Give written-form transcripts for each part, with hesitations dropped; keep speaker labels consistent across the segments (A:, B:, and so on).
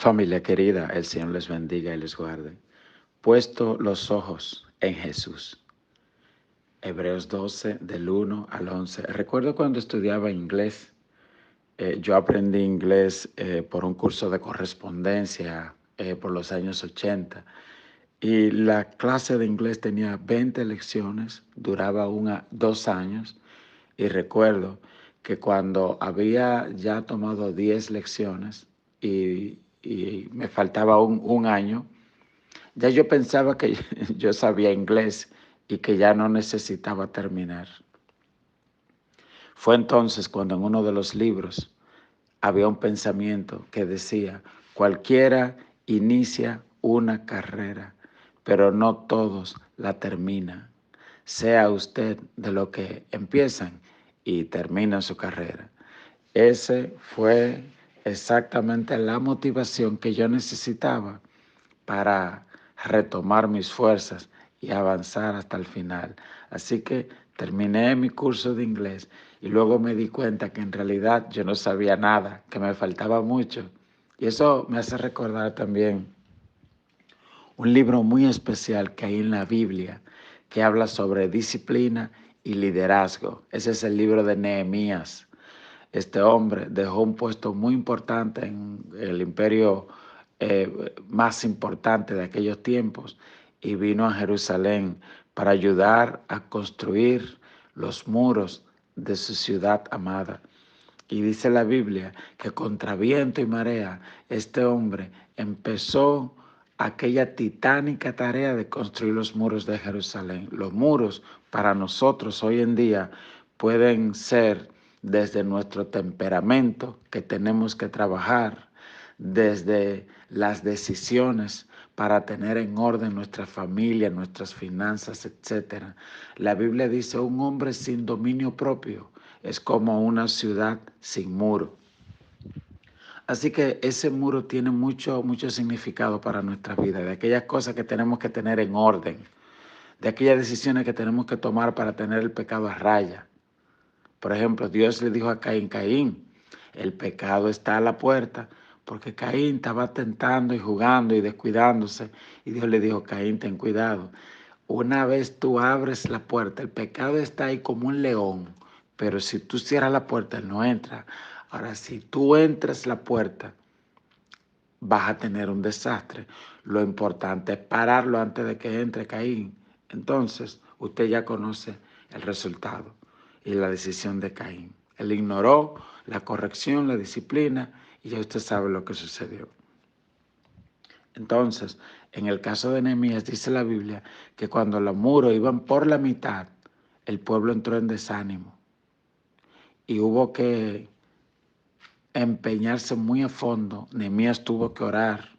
A: Familia querida, el Señor les bendiga y les guarde. Puesto los ojos en Jesús. Hebreos 12, del 1 al 11. Recuerdo cuando estudiaba inglés, yo aprendí inglés por un curso de correspondencia por los años 80. Y la clase de inglés tenía 20 lecciones, duraba 2 años. Y recuerdo que cuando había ya tomado 10 lecciones y me faltaba un año, ya yo pensaba que yo sabía inglés y que ya no necesitaba terminar. Fue entonces cuando en uno de los libros había un pensamiento que decía: cualquiera inicia una carrera, pero no todos la terminan. Sea usted de los que empiezan y terminan su carrera. Ese fue exactamente la motivación que yo necesitaba para retomar mis fuerzas y avanzar hasta el final. Así que terminé mi curso de inglés y luego me di cuenta que en realidad yo no sabía nada, que me faltaba mucho. Y eso me hace recordar también un libro muy especial que hay en la Biblia que habla sobre disciplina y liderazgo. Ese es el libro de Nehemías. Este hombre dejó un puesto muy importante en el imperio más importante de aquellos tiempos y vino a Jerusalén para ayudar a construir los muros de su ciudad amada. Y dice la Biblia que contra viento y marea este hombre empezó aquella titánica tarea de construir los muros de Jerusalén. Los muros para nosotros hoy en día pueden ser desde nuestro temperamento que tenemos que trabajar, desde las decisiones para tener en orden nuestra familia, nuestras finanzas, etc. La Biblia dice: un hombre sin dominio propio es como una ciudad sin muro. Así que ese muro tiene mucho significado para nuestra vida, de aquellas cosas que tenemos que tener en orden, de aquellas decisiones que tenemos que tomar para tener el pecado a raya. Por ejemplo, Dios le dijo a Caín: Caín, el pecado está a la puerta, porque Caín estaba tentando y jugando y descuidándose. Y Dios le dijo: Caín, ten cuidado. Una vez tú abres la puerta, el pecado está ahí como un león, pero si tú cierras la puerta, él no entra. Ahora, si tú entras la puerta, vas a tener un desastre. Lo importante es pararlo antes de que entre Caín. Entonces, usted ya conoce el resultado y la decisión de Caín. Él ignoró la corrección, la disciplina, y ya usted sabe lo que sucedió. Entonces, en el caso de Nehemías, dice la Biblia que cuando los muros iban por la mitad, el pueblo entró en desánimo y hubo que empeñarse muy a fondo. Nehemías tuvo que orar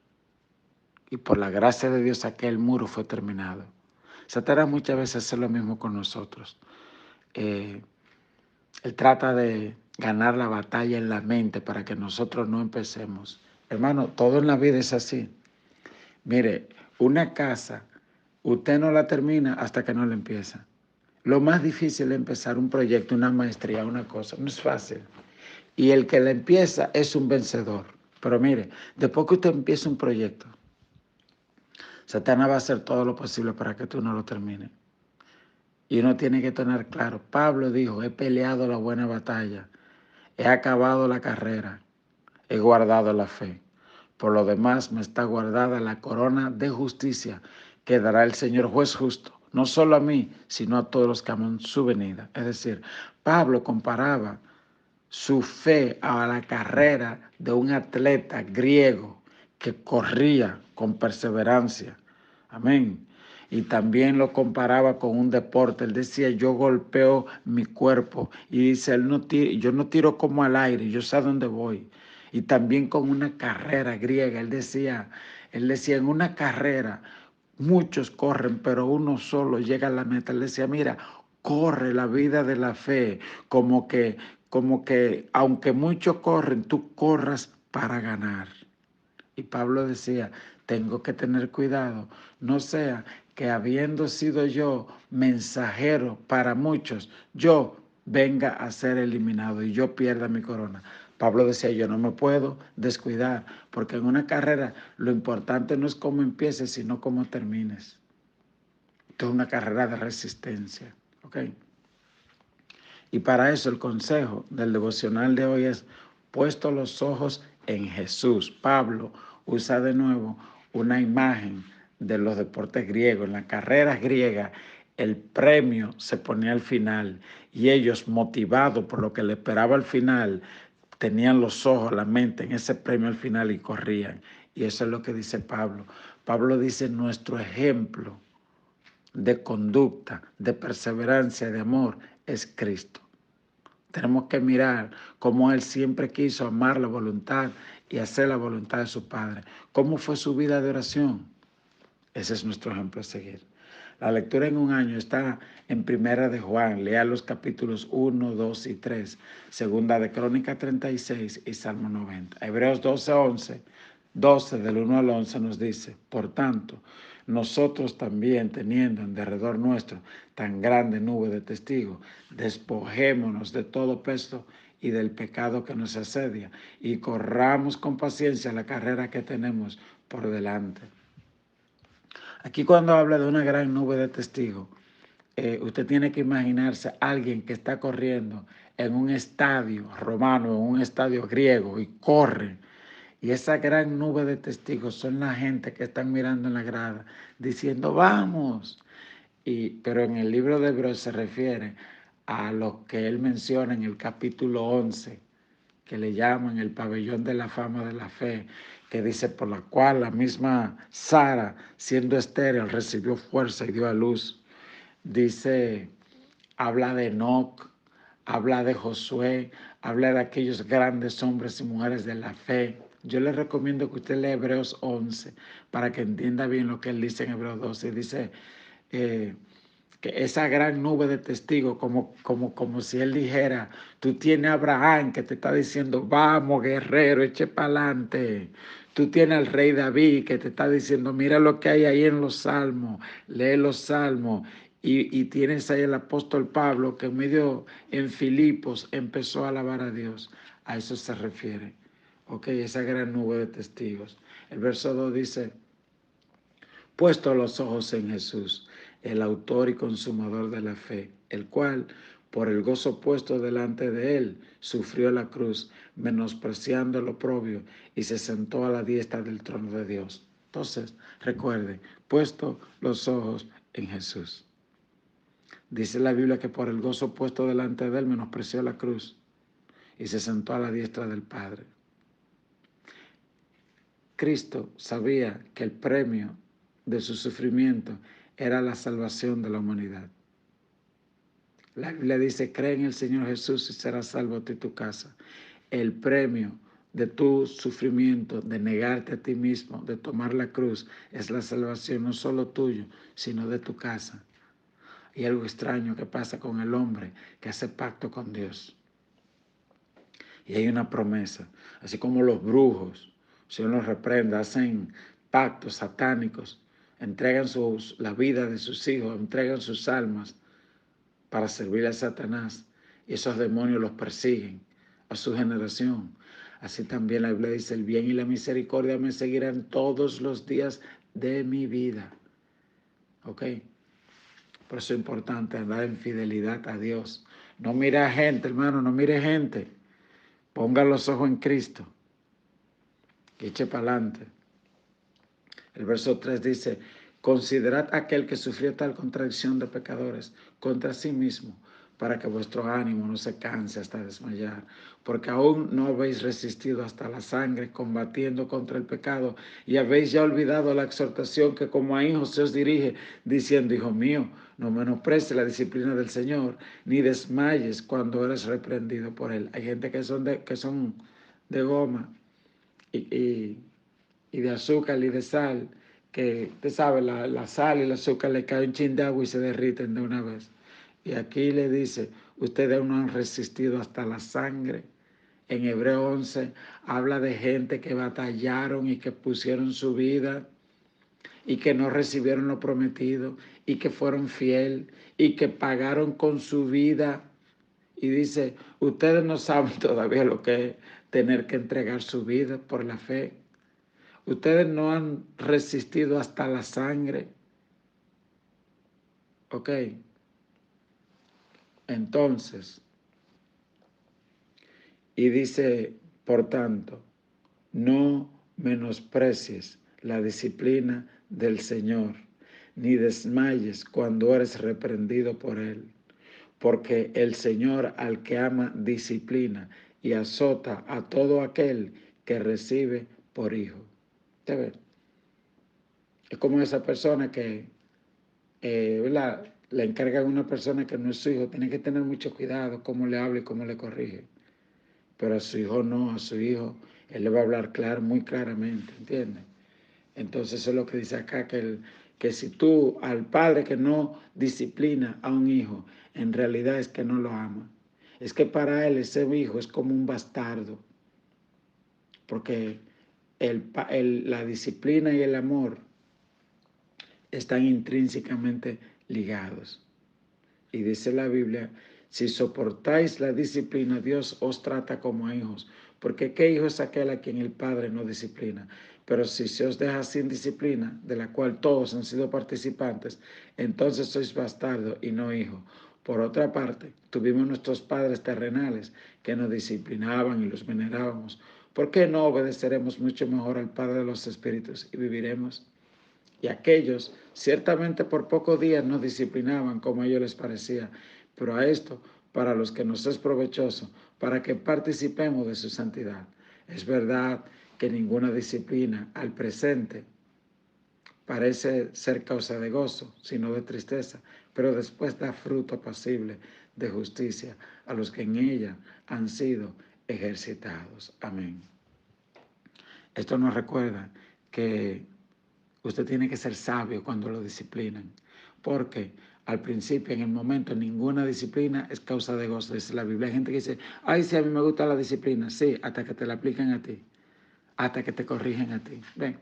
A: y por la gracia de Dios aquel muro fue terminado. Satanás muchas veces hace lo mismo con nosotros. Él trata de ganar la batalla en la mente para que nosotros no empecemos. Hermano, todo en la vida es así. Mire, una casa, usted no la termina hasta que no la empieza. Lo más difícil es empezar un proyecto, una maestría, una cosa. No es fácil. Y el que la empieza es un vencedor. Pero mire, después que usted empiece un proyecto, Satanás va a hacer todo lo posible para que tú no lo termines. Y uno tiene que tener claro. Pablo dijo: he peleado la buena batalla, he acabado la carrera, he guardado la fe. Por lo demás me está guardada la corona de justicia que dará el Señor juez justo, no solo a mí, sino a todos los que aman su venida. Es decir, Pablo comparaba su fe a la carrera de un atleta griego que corría con perseverancia. Amén. Y también lo comparaba con un deporte. Él decía: yo golpeo mi cuerpo. Y dice: yo no tiro como al aire, yo sé a dónde voy. Y también con una carrera griega. Él decía, en una carrera muchos corren, pero uno solo llega a la meta. Él decía: mira, corre la vida de la fe, como que aunque muchos corren, tú corras para ganar. Y Pablo decía: tengo que tener cuidado, no sea que habiendo sido yo mensajero para muchos, yo venga a ser eliminado y yo pierda mi corona. Pablo decía, yo no me puedo descuidar, porque en una carrera lo importante no es cómo empieces, sino cómo termines. Esto es una carrera de resistencia, ¿ok? Y para eso el consejo del devocional de hoy es, puesto los ojos en Jesús. Pablo usa de nuevo una imagen de los deportes griegos. En las carreras griegas, el premio se ponía al final y ellos, motivados por lo que le esperaba al final, tenían los ojos, la mente en ese premio al final y corrían. Y eso es lo que dice Pablo. Pablo dice, nuestro ejemplo de conducta, de perseverancia, de amor, es Cristo. Tenemos que mirar cómo Él siempre quiso amar la voluntad y hacer la voluntad de su Padre. ¿Cómo fue su vida de oración? Ese es nuestro ejemplo a seguir. La lectura en un año está en Primera de Juan. Lea los capítulos 1, 2 y 3. Segunda de Crónica 36 y Salmo 90. Hebreos 12 del 1 al 11 nos dice, por tanto, nosotros también, teniendo en derredor nuestro tan grande nube de testigos, despojémonos de todo peso y del pecado que nos asedia y corramos con paciencia la carrera que tenemos por delante. Aquí cuando habla de una gran nube de testigos, usted tiene que imaginarse a alguien que está corriendo en un estadio romano, en un estadio griego, y corre. Y esa gran nube de testigos son la gente que están mirando en la grada, diciendo, vamos. Pero en el libro de Hebreos se refiere a lo que él menciona en el capítulo 11, que le llaman el pabellón de la fama de la fe, que dice, por la cual la misma Sara, siendo estéril, recibió fuerza y dio a luz. Dice, habla de Enoc, habla de Josué, habla de aquellos grandes hombres y mujeres de la fe. Yo le recomiendo que usted lea Hebreos 11 para que entienda bien lo que él dice en Hebreos 12. Dice que esa gran nube de testigos, como si él dijera, tú tienes a Abraham que te está diciendo, vamos guerrero, eche para adelante. Tú tienes al rey David que te está diciendo, mira lo que hay ahí en los salmos, lee los salmos. Y tienes ahí el apóstol Pablo que en Filipos empezó a alabar a Dios. A eso se refiere. Ok, esa gran nube de testigos. El verso 2 dice, puesto los ojos en Jesús, el autor y consumador de la fe, el cual, por el gozo puesto delante de él, sufrió la cruz, menospreciando el oprobio, y se sentó a la diestra del trono de Dios. Entonces, recuerde, puesto los ojos en Jesús. Dice la Biblia que por el gozo puesto delante de él, menospreció la cruz, y se sentó a la diestra del Padre. Cristo sabía que el premio de su sufrimiento era la salvación de la humanidad. La Biblia dice, cree en el Señor Jesús y serás salvo tú y tu casa. El premio de tu sufrimiento, de negarte a ti mismo, de tomar la cruz, es la salvación no solo tuyo, sino de tu casa. Y algo extraño que pasa con el hombre que hace pacto con Dios. Y hay una promesa, así como los brujos, si uno los reprende, hacen pactos satánicos, entregan la vida de sus hijos, entregan sus almas para servir a Satanás. Y esos demonios los persiguen a su generación. Así también la Biblia dice, el bien y la misericordia me seguirán todos los días de mi vida. ¿Ok? Por eso es importante andar en fidelidad a Dios. No mire a gente, hermano, no mire gente. Ponga los ojos en Cristo. Que eche para adelante. El verso 3 dice, considerad aquel que sufrió tal contradicción de pecadores contra sí mismo, para que vuestro ánimo no se canse hasta desmayar, porque aún no habéis resistido hasta la sangre combatiendo contra el pecado, y habéis ya olvidado la exhortación que como a hijos se os dirige, diciendo, hijo mío, no menosprecies la disciplina del Señor, ni desmayes cuando eres reprendido por él. Hay gente que son de goma y de azúcar y de sal, que usted sabe, la sal y el azúcar le caen un chin de agua y se derriten de una vez. Y aquí le dice, ustedes no han resistido hasta la sangre. En Hebreo 11 habla de gente que batallaron y que pusieron su vida y que no recibieron lo prometido y que fueron fiel y que pagaron con su vida. Y dice, ustedes no saben todavía lo que es tener que entregar su vida por la fe. Ustedes no han resistido hasta la sangre. ¿Ok? Entonces, y dice, por tanto, no menosprecies la disciplina del Señor, ni desmayes cuando eres reprendido por Él, porque el Señor al que ama disciplina y azota a todo aquel que recibe por hijo. ¿Sabes? Es como esa persona que le encargan a una persona que no es su hijo, tiene que tener mucho cuidado cómo le habla y cómo le corrige. Pero a su hijo no, a su hijo él le va a hablar claro, muy claramente, ¿entiendes? Entonces eso es lo que dice acá, que si tú al padre que no disciplina a un hijo, en realidad es que no lo ama. Es que para él ese hijo es como un bastardo, porque la disciplina y el amor están intrínsecamente ligados. Y dice la Biblia, si soportáis la disciplina, Dios os trata como a hijos. Porque ¿qué hijo es aquel a quien el Padre no disciplina? Pero si se os deja sin disciplina, de la cual todos han sido participantes, entonces sois bastardo y no hijo. Por otra parte, tuvimos nuestros padres terrenales que nos disciplinaban y los venerábamos. ¿Por qué no obedeceremos mucho mejor al Padre de los Espíritus y viviremos? Y aquellos ciertamente por pocos días nos disciplinaban como a ellos les parecía, pero a esto, para los que nos es provechoso, para que participemos de su santidad. Es verdad que ninguna disciplina al presente parece ser causa de gozo, sino de tristeza, pero después da fruto apacible de justicia a los que en ella han sido ejercitados. Amén. Esto nos recuerda que usted tiene que ser sabio cuando lo disciplinan, porque al principio, en el momento, ninguna disciplina es causa de gozo. Dice la Biblia. Hay gente que dice, ay, sí, a mí me gusta la disciplina. Sí, hasta que te la aplican a ti, hasta que te corrigen a ti. ¿Ven?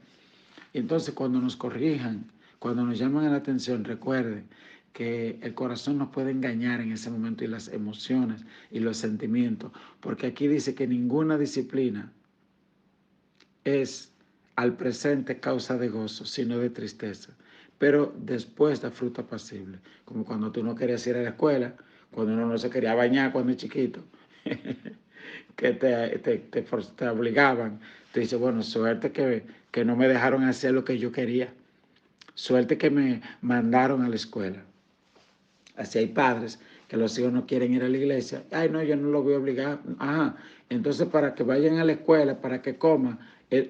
A: Y entonces cuando nos corrijan, cuando nos llaman a la atención, recuerde que el corazón nos puede engañar en ese momento y las emociones y los sentimientos, porque aquí dice que ninguna disciplina es al presente causa de gozo, sino de tristeza, pero después da fruto apacible, como cuando tú no querías ir a la escuela, cuando uno no se quería bañar cuando es chiquito, que te obligaban, tú dices, bueno, suerte que no me dejaron hacer lo que yo quería, suerte que me mandaron a la escuela. Así hay padres que los hijos no quieren ir a la iglesia. Ay, no, yo no los voy a obligar. Ajá. Entonces, para que vayan a la escuela, para que coman,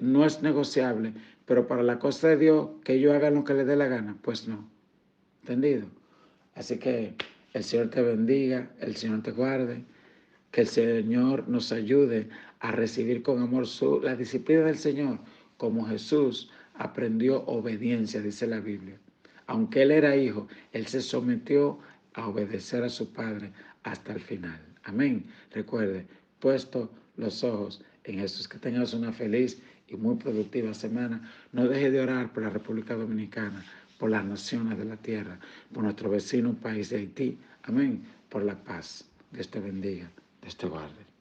A: no es negociable. Pero para la cosa de Dios, que ellos hagan lo que les dé la gana, pues no. ¿Entendido? Así que el Señor te bendiga, el Señor te guarde, que el Señor nos ayude a recibir con amor la disciplina del Señor, como Jesús aprendió obediencia, dice la Biblia. Aunque él era hijo, él se sometió a obedecer a su padre hasta el final. Amén. Recuerde, puesto los ojos en Jesús. Que tengas una feliz y muy productiva semana. No deje de orar por la República Dominicana, por las naciones de la tierra, por nuestro vecino país de Haití. Amén. Por la paz. Dios te bendiga. Dios te guarde.